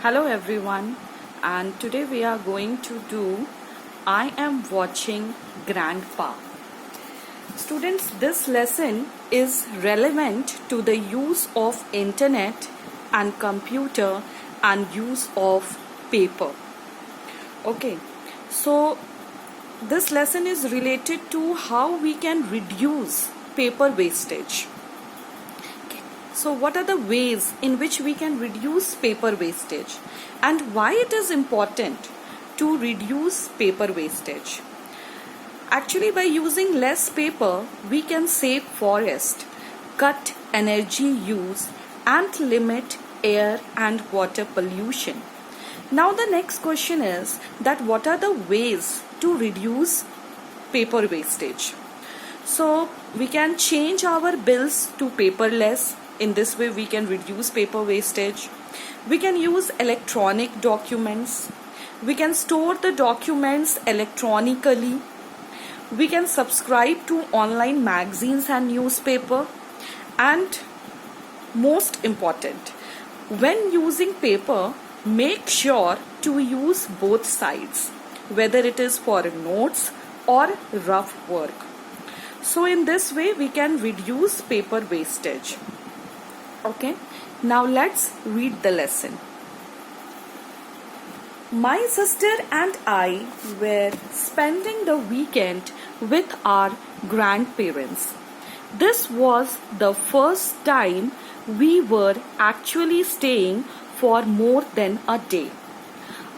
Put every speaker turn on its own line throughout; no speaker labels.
Hello everyone, and today we are going to do I am watching Grandpa. Students, this lesson is relevant to the use of internet and computer and use of paper. Okay, so this lesson is related to how we can reduce paper wastage. So what are the ways in which we can reduce paper wastage and why it is important to reduce paper wastage? Actually, by using less paper, we can save forest, cut energy use and limit air and water pollution. Now the next question is that what are the ways to reduce paper wastage? So we can change our bills to paperless. In this way, we can reduce paper wastage. We can use electronic documents. We can store the documents electronically. We can subscribe to online magazines and newspaper. And most important, when using paper, make sure to use both sides, whether it is for notes or rough work. So in this way, we can reduce paper wastage. Okay, now let's read the lesson. My sister and I were spending the weekend with our grandparents. This was the first time we were actually staying for more than a day.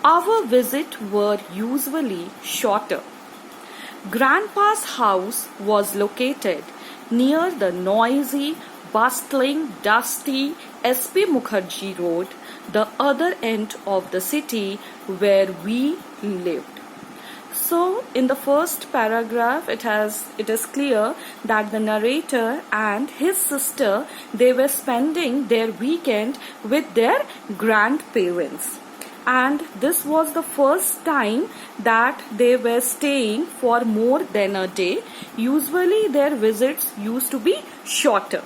Our visits were usually shorter. Grandpa's house was located near the noisy, bustling, dusty S.P. Mukherjee Road, the other end of the city where we lived. So in the first paragraph it is clear that the narrator and his sister, they were spending their weekend with their grandparents. And this was the first time that they were staying for more than a day. Usually their visits used to be shorter.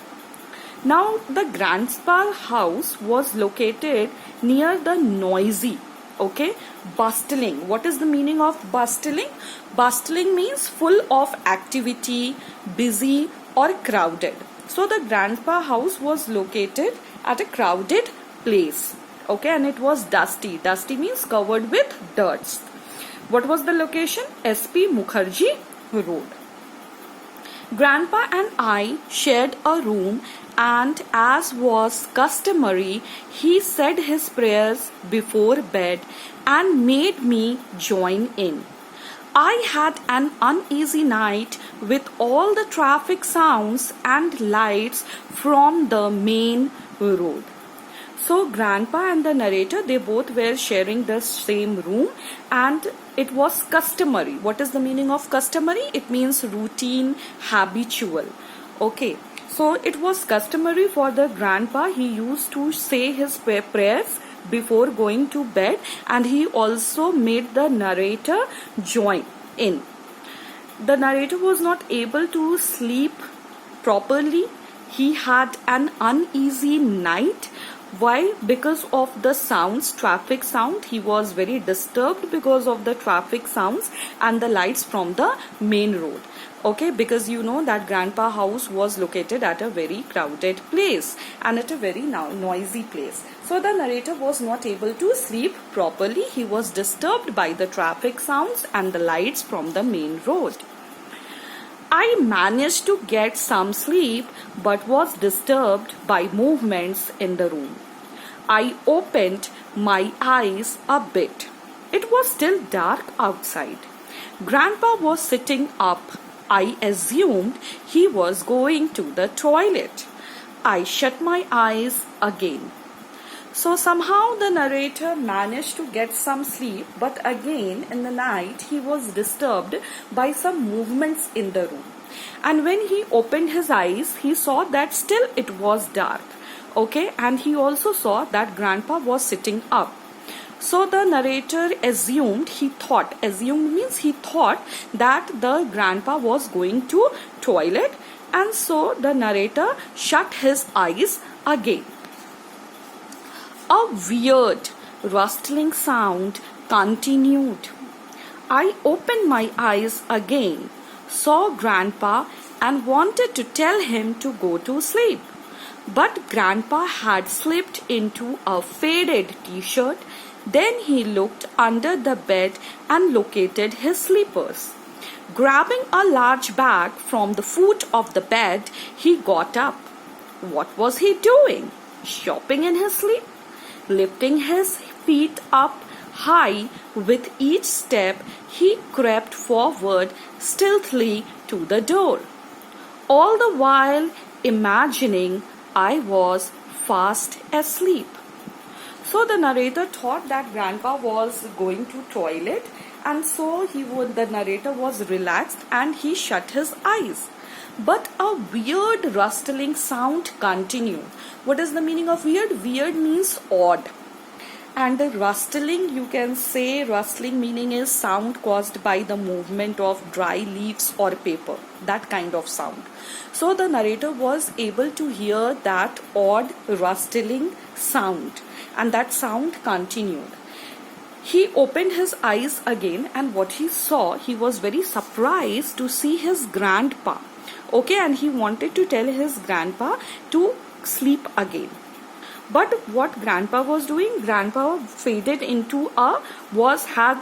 Now the grandpa house was located near the noisy, bustling. What is the meaning of bustling? Bustling means full of activity, busy or crowded. So the grandpa house was located at a crowded place. And it was dusty. Dusty means covered with dirt. What was the location? S.P. Mukherjee Road. Grandpa and I shared a room, and as was customary, he said his prayers before bed and made me join in. I had an uneasy night with all the traffic sounds and lights from the main road. So grandpa and the narrator, they both were sharing the same room, and it was customary. What is the meaning of customary? It means routine, habitual. So it was customary for the grandpa. He used to say his prayers before going to bed, and he also made the narrator join in. The narrator was not able to sleep properly. He had an uneasy night. Why? Because of the sounds, traffic sound. He was very disturbed because of the traffic sounds and the lights from the main road. Because you know that grandpa house was located at a very crowded place and at a very noisy place. So the narrator was not able to sleep properly. He was disturbed by the traffic sounds and the lights from the main road. I managed to get some sleep but was disturbed by movements in the room. I opened my eyes a bit. It was still dark outside. Grandpa was sitting up. I assumed he was going to the toilet. I shut my eyes again. So somehow the narrator managed to get some sleep, but again in the night he was disturbed by some movements in the room. And when he opened his eyes, he saw that still it was dark. And he also saw that grandpa was sitting up. So the narrator assumed that the grandpa was going to toilet, and so the narrator shut his eyes again. A weird, rustling sound continued. I opened my eyes again, saw Grandpa, and wanted to tell him to go to sleep. But Grandpa had slipped into a faded t-shirt. Then he looked under the bed and located his slippers. Grabbing a large bag from the foot of the bed, he got up. What was he doing? Shopping in his sleep? Lifting his feet up high with each step, he crept forward stealthily to the door, all the while imagining I was fast asleep. So the narrator thought that Grandpa was going to toilet, and so the narrator was relaxed and he shut his eyes. But a weird rustling sound continued. What is the meaning of weird? Weird means odd. And the rustling, you can say rustling meaning is sound caused by the movement of dry leaves or paper, that kind of sound. So the narrator was able to hear that odd rustling sound, and that sound continued. He opened his eyes again, and what he saw, he was very surprised to see his grandpa. Okay, and he wanted to tell his grandpa to sleep again. But what Grandpa was doing, Grandpa had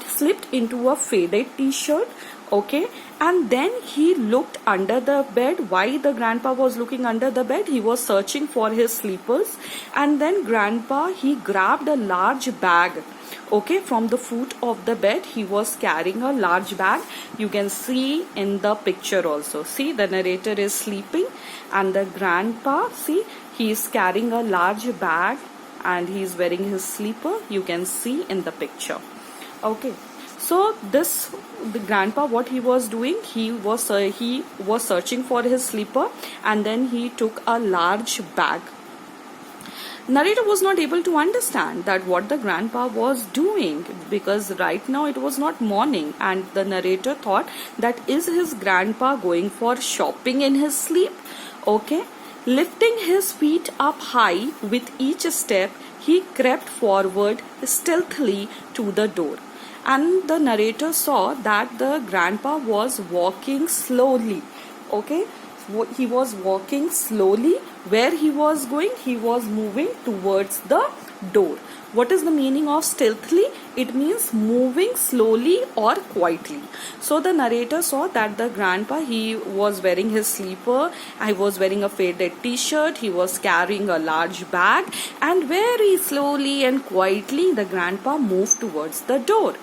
slipped into a faded t-shirt, okay, and then he looked under the bed. Why the Grandpa was looking under the bed? He was searching for his slippers, and then Grandpa, he grabbed a large bag, okay, from the foot of the bed. He was carrying a large bag. You can see in the picture also. See, the narrator is sleeping, and the Grandpa, see, he is carrying a large bag and he is wearing his slipper. You can see in the picture. Okay. So the Grandpa, what he was doing, he was searching for his slipper, and then he took a large bag. Narrator was not able to understand that what the Grandpa was doing, because right now it was not morning, and the narrator thought that is his Grandpa going for shopping in his sleep. Okay. Lifting his feet up high with each step, he crept forward stealthily to the door. And the narrator saw that the Grandpa was walking slowly. Okay, he was walking slowly. Where he was going? He was moving towards the door. What is the meaning of stealthily? It means moving slowly or quietly. So the narrator saw that the Grandpa, he was wearing his slipper, he was wearing a faded t-shirt, he was carrying a large bag, and very slowly and quietly the Grandpa moved towards the door.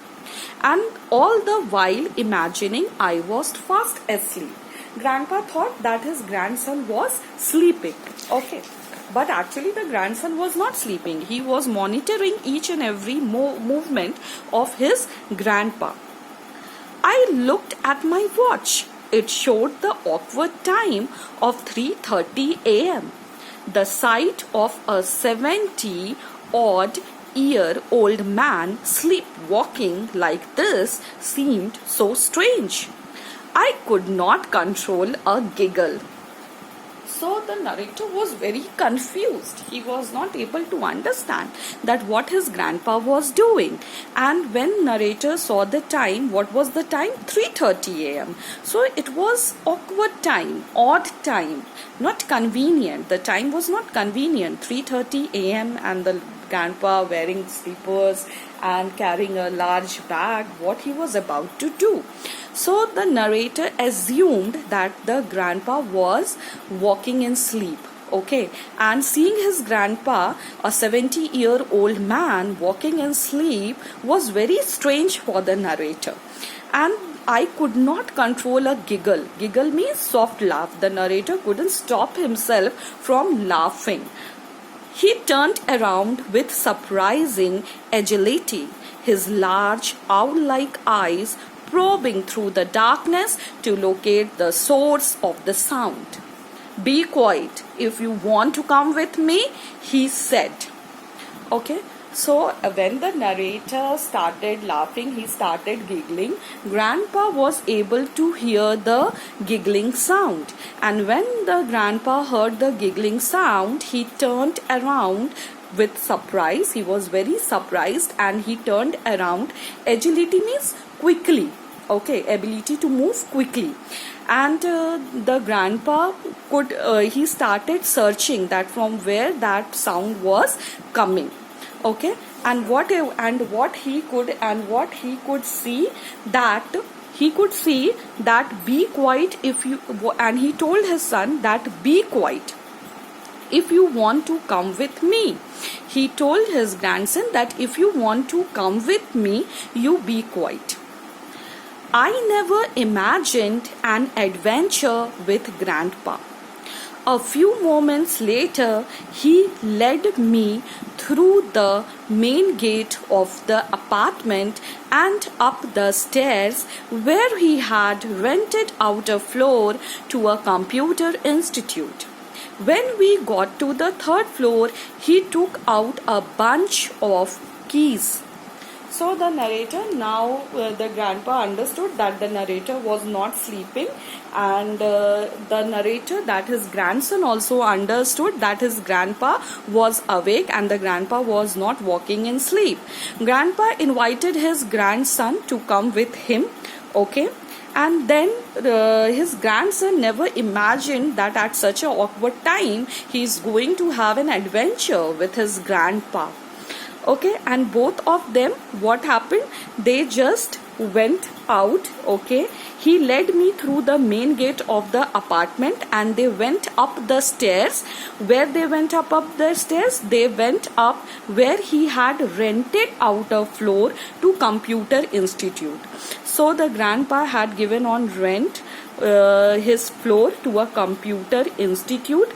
And all the while imagining I was fast asleep. Grandpa thought that his grandson was sleeping. Okay. But actually the grandson was not sleeping. He was monitoring each and every movement of his grandpa. I looked at my watch. It showed the awkward time of 3:30 a.m. The sight of a 70-odd-year-old man sleepwalking like this seemed so strange. I could not control a giggle. So the narrator was very confused. He was not able to understand that what his grandpa was doing. And when narrator saw the time, what was the time? 3:30 a.m. So it was awkward time, odd time, not convenient. The time was not convenient. 3:30 a.m. and the grandpa wearing slippers and carrying a large bag, what he was about to do. So the narrator assumed that the grandpa was walking in sleep. Okay, and seeing his grandpa, a 70-year-old man, walking in sleep was very strange for the narrator. And I could not control a giggle. Giggle means soft laugh. The narrator couldn't stop himself from laughing. He turned around with surprising agility, his large owl-like eyes probing through the darkness to locate the source of the sound. "Be quiet if you want to come with me," he said. Okay, So when the narrator started laughing, he started giggling. Grandpa was able to hear the giggling sound. And when the grandpa heard the giggling sound, he turned around with surprise. He was very surprised and he turned around. Agility means quickly. Okay, ability to move quickly. And the grandpa he started searching that from where that sound was coming. Okay, and what he could see that be quiet if you, and he told his son that be quiet if you want to come with me. He told his grandson that if you want to come with me, you be quiet. I never imagined an adventure with Grandpa. A few moments later, he led me through the main gate of the apartment and up the stairs where he had rented out a floor to a computer institute. When we got to the third floor, he took out a bunch of keys. So the narrator now, the grandpa understood that the narrator was not sleeping, and the narrator, that his grandson, also understood that his grandpa was awake and the grandpa was not walking in sleep. Grandpa invited his grandson to come with him, okay? And then his grandson never imagined that at such an awkward time he is going to have an adventure with his grandpa. Okay, and both of them, what happened, they just went out. Okay, he led me through the main gate of the apartment and they went up the stairs. Where they went up the stairs, they went up where he had rented out a floor to Computer Institute. So the grandpa had given on rent his floor to a Computer Institute.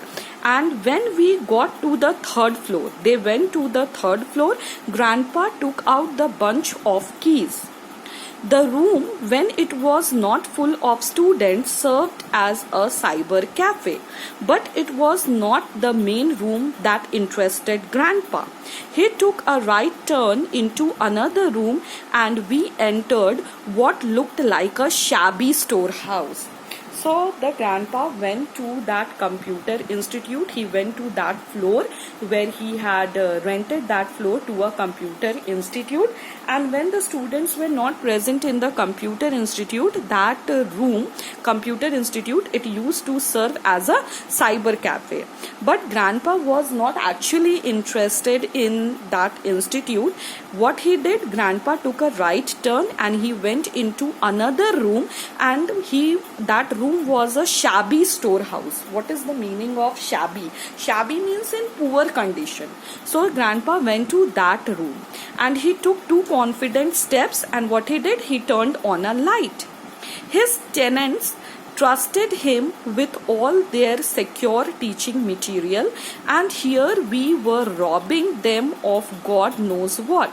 And when we got to the third floor, they went to the third floor. Grandpa took out the bunch of keys. The room, when it was not full of students, served as a cyber cafe. But it was not the main room that interested Grandpa. He took a right turn into another room and we entered what looked like a shabby storehouse. So the grandpa went to that Computer Institute. He went to that floor where he had rented that floor to a Computer Institute. And when the students were not present in the Computer Institute, that room, Computer Institute, it used to serve as a cyber cafe. But grandpa was not actually interested in that institute. What he did, grandpa took a right turn and he went into another room, and that room was a shabby storehouse. What is the meaning of shabby? Shabby means in poor condition. So grandpa went to that room and he took 2 confident steps, and what he did, he turned on a light. His tenants trusted him with all their secure teaching material, and here we were robbing them of God knows what.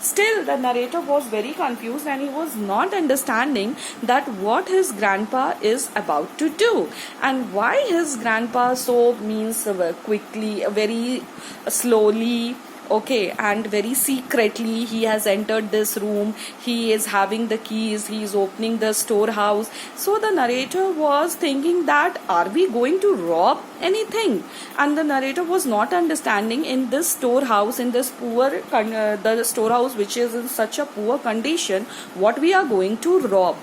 Still, the narrator was very confused and he was not understanding that what his grandpa is about to do, and why his grandpa so means quickly, very slowly, okay, and very secretly he has entered this room. He is having the keys, he is opening the storehouse. So the narrator was thinking that, are we going to rob anything? And the narrator was not understanding, in this storehouse, in this the storehouse which is in such a poor condition, what we are going to rob.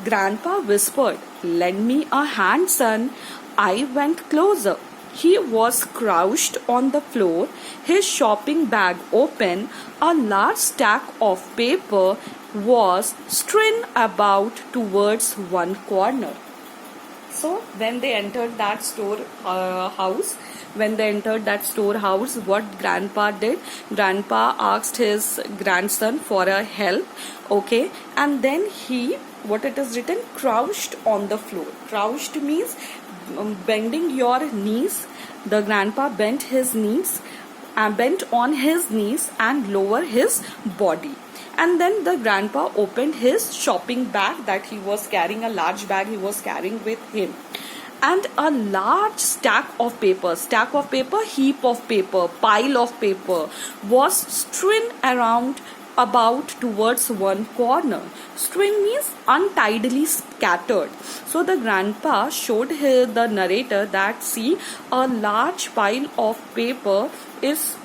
Grandpa whispered, "Lend me a hand, son." I went closer. He was crouched on the floor, his shopping bag open. A large stack of paper was strewn about towards one corner. So when they entered that storehouse, what grandpa did, grandpa asked his grandson for a help, okay, and then he, what it is written, crouched on the floor. Crouched means bending your knees. The grandpa bent on his knees and lower his body. And then the grandpa opened his shopping bag that he was carrying, a large bag he was carrying with him. and a large stack of paper, heap of paper, pile of paper was strewn around about towards one corner. Strewn means untidily scattered. So the grandpa showed the narrator that, see, a large pile of paper is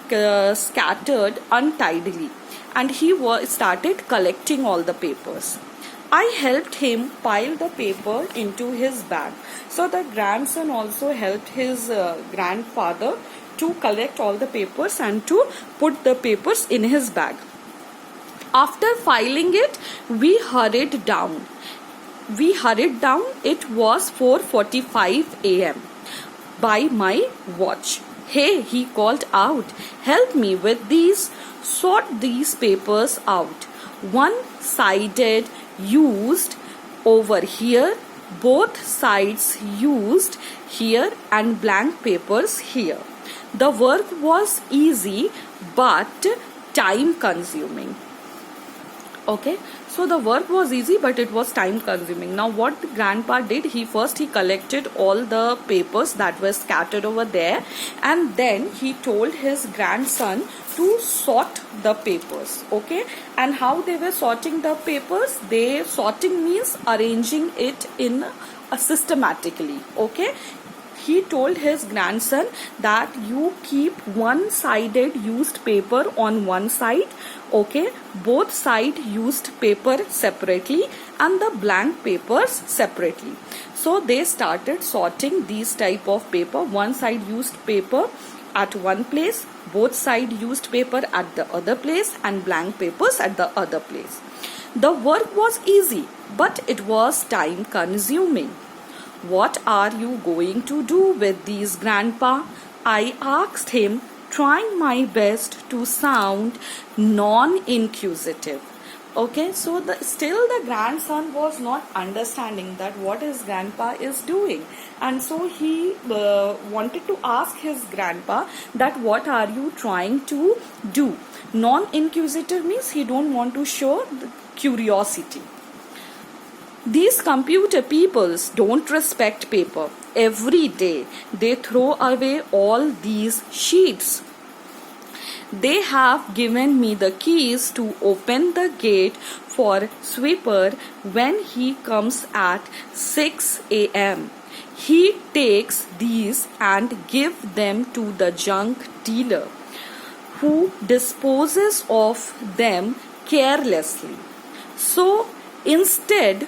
scattered untidily, and he started collecting all the papers. I helped him pile the paper into his bag. So the grandson also helped his grandfather to collect all the papers and to put the papers in his bag. After filing it, we hurried down. It was 4:45 a.m. by my watch. Hey, he called out, help me with these. Sort these papers out. One-sided used over here, both sides used here, and blank papers here. The work was easy but time consuming. Okay, so the work was easy but it was time consuming. Now what the grandpa did, he collected all the papers that were scattered over there, and then he told his grandson to sort the papers. Okay, and how they were sorting the papers? Sorting means arranging it in systematically. Okay, he told his grandson that you keep one-sided used paper on one side, okay, both side used paper separately, and the blank papers separately. So they started sorting these type of paper, one side used paper at one place, both side used paper at the other place, and blank papers at the other place. The work was easy, but it was time consuming. What are you going to do with these, Grandpa? I asked him, trying my best to sound non-inquisitive. Okay, so still the grandson was not understanding that what his grandpa is doing, and so he wanted to ask his grandpa that what are you trying to do. Non-inquisitive means he don't want to show the curiosity. These computer peoples don't respect paper. Every day they throw away all these sheets. They have given me the keys to open the gate for sweeper when he comes at 6 a.m. He takes these and gives them to the junk dealer, who disposes of them carelessly. So instead,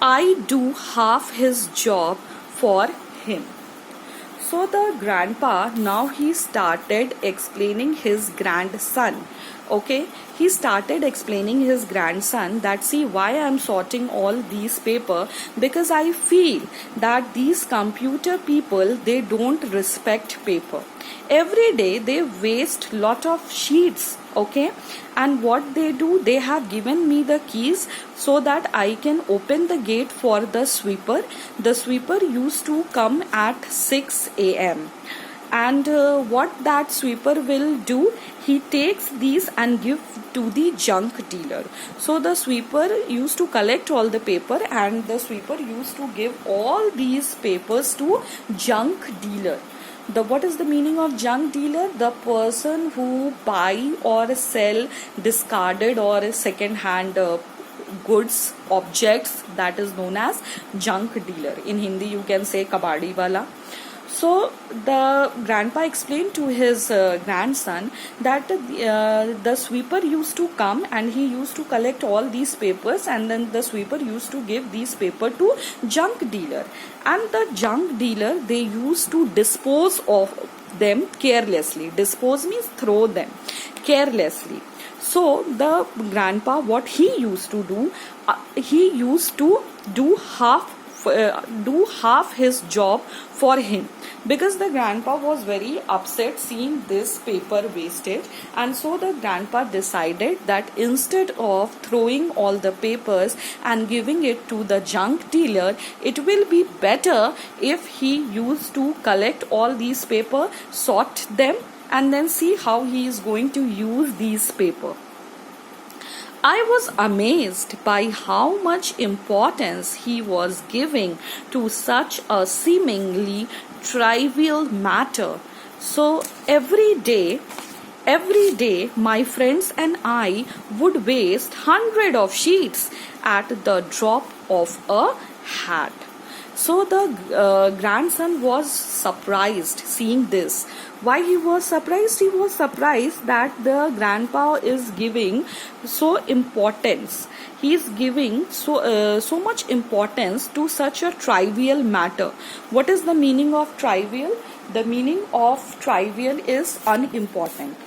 I do half his job for him. So the grandpa, now he started explaining his grandson. Okay, he started explaining his grandson that, see, why I am sorting all these paper, because I feel that these computer people, they don't respect paper. Every day they waste lot of sheets. Okay, and what they do, they have given me the keys so that I can open the gate for the sweeper. The sweeper used to come at 6 a.m. and what that sweeper will do, he takes these and give to the junk dealer. So the sweeper used to collect all the paper, and the sweeper used to give all these papers to junk dealer. What is the meaning of junk dealer? The person who buy or sell discarded or second hand goods, objects, that is known as junk dealer. In Hindi you can say kabadi wala. So the grandpa explained to his grandson that the sweeper used to come and he used to collect all these papers, and then the sweeper used to give these paper to junk dealer, and the junk dealer, they used to dispose of them carelessly. Dispose means throw them carelessly. So the grandpa, what he used to do, he used to do half his job for him, because the grandpa was very upset seeing this paper wastage, and so the grandpa decided that instead of throwing all the papers and giving it to the junk dealer, it will be better if he used to collect all these paper, sort them, and then see how he is going to use these paper. I was amazed by how much importance he was giving to such a seemingly trivial matter. So every day, my friends and I would waste hundred of sheets at the drop of a hat. So the grandson was surprised seeing this. Why he was surprised? He was surprised that the grandpa is giving so importance. He is giving so much importance to such a trivial matter. What is the meaning of trivial? The meaning of trivial is unimportant.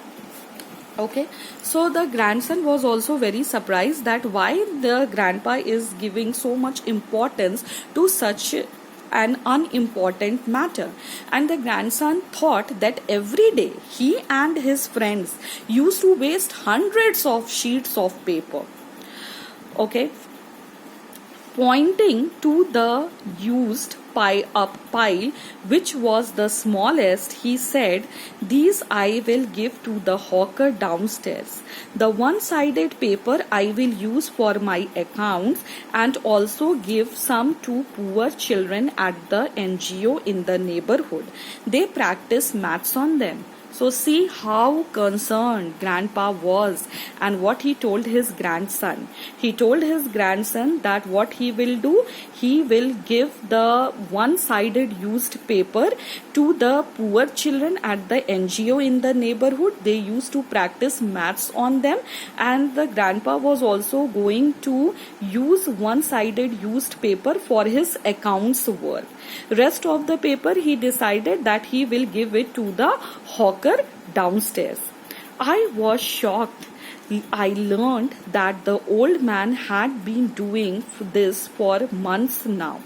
Okay, so the grandson was also very surprised that why the grandpa is giving so much importance to such an unimportant matter. And the grandson thought that every day he and his friends used to waste hundreds of sheets of paper. Okay, pointing to the used pile which was the smallest, he said, "These I will give to the hawker downstairs. The one-sided paper I will use for my accounts and also give some to poor children at the NGO in the neighborhood. They practice maths on them." So see how concerned grandpa was and what he told his grandson. He told his grandson that what he will do, he will give the one-sided used paper to the poor children at the NGO in the neighborhood. They used to practice maths on them, and the grandpa was also going to use one-sided used paper for his accounts work. Rest of the paper he decided that he will give it to the hawker downstairs. I was shocked. I learned that the old man had been doing this for months now.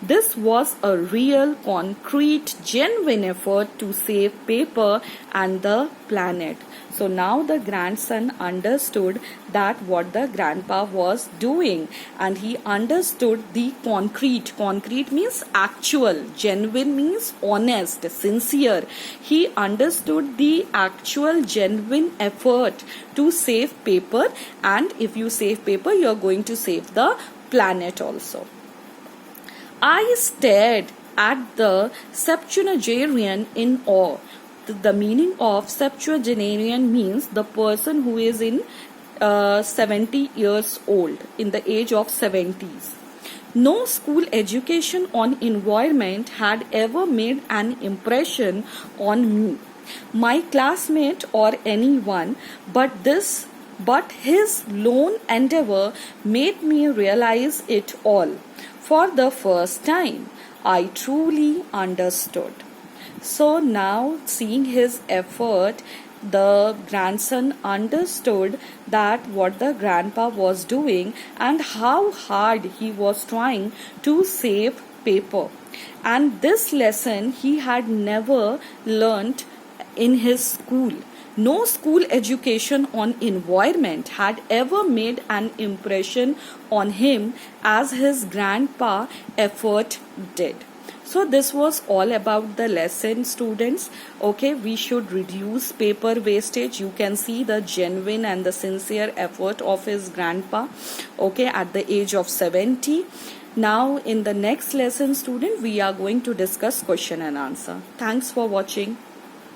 This was a real, concrete, genuine effort to save paper and the planet. So now the grandson understood that what the grandpa was doing, and he understood the concrete. Concrete means actual, genuine means honest, sincere. He understood the actual, genuine effort to save paper, and if you save paper, you are going to save the planet also. I stared at the septuagenarian in awe. The meaning of septuagenarian means the person who is in 70 years old, in the age of 70s. No school education on environment had ever made an impression on me, my classmate, or anyone, but his lone endeavor made me realize it all. For the first time, I truly understood. So now, seeing his effort, the grandson understood that what the grandpa was doing and how hard he was trying to save paper. And this lesson he had never learnt in his school. No school education on environment had ever made an impression on him as his grandpa effort did. So this was all about the lesson, students. Okay, we should reduce paper wastage. You can see the genuine and the sincere effort of his grandpa, okay, at the age of 70. Now in the next lesson, student, we are going to discuss question and answer. Thanks for watching.